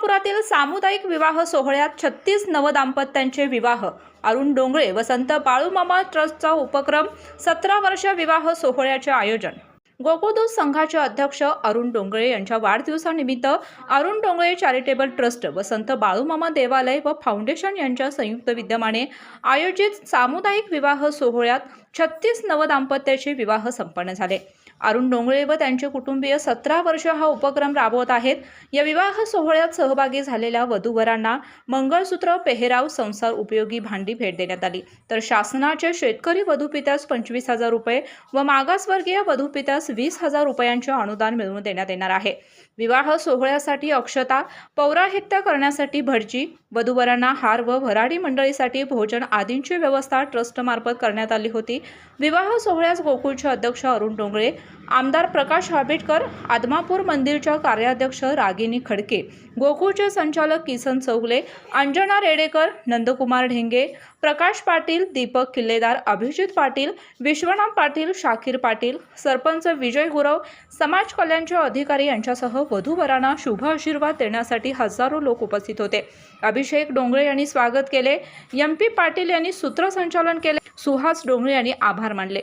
आदमापुरातील सामुदायिक विवाह सोहळ्यात 36 नवदाम्पत्यांचे विवाह। अरुण डोंगळे वसंत बाळूमामा ट्रस्टचा उपक्रम 17 वर्ष विवाह सोहळ्याचे आयोजन। गोकुळदूत संघाचे अध्यक्ष अरुण डोंगळे यांच्या वाढदिवसानिमित्त अरुण डोंगळे चॅरिटेबल ट्रस्ट वसंत बाळूमामा देवालय व फाउंडेशन यांच्या संयुक्त विद्यमाने आयोजित सामुदायिक विवाह सोहळ्यात 36 नवदाम्पत्याचे विवाह संपन्न झाले। अरुण डोंगळे व त्यांचे कुटुंबीय 17 वर्ष हा उपक्रम राबवत आहेत। या विवाह सोहळ्यात सहभागी झालेल्या वधूवरांना मंगळसूत्र, पेहराव, संसार उपयोगी भांडी भेट देण्यात आली। तर शासनाचे शेतकरी वधूपित्यास 25,000 रुपये व मागासवर्गीय वधूपित्यास 20,000 रुपयांचे अनुदान मिळवून देण्यात येणार आहे। विवाह सोहळ्यासाठी अक्षता, पौराहित्य करण्यासाठी भटजी, वधूवरांना हार व भराडी मंडळीसाठी भोजन आदींची व्यवस्था ट्रस्टमार्फत करण्यात आली होती। विवाह सोहळ्यास गोकुळचे अध्यक्ष अरुण डोंगळे, आमदार प्रकाश आंबेडकर, आदमापूर मंदिरच्या कार्याध्यक्ष रागिनी खडके, गोकुळचे संचालक किसन चौगले, अंजना रेडेकर, नंदकुमार ढेंगे, प्रकाश पाटील, दीपक किल्लेदार, अभिजित पाटील, विश्वनाथ पाटील, शाकीर पाटील, सरपंच विजय गुरव, समाज कल्याणचे अधिकारी यांच्यासह वधूवरांना शुभ आशीर्वाद देण्यासाठी हजारो लोक उपस्थित होते। अभिषेक डोंगळे यांनी स्वागत केले, MP पाटील यांनी सूत्रसंचालन केले, सुहास डोंगळे यांनी आभार मानले।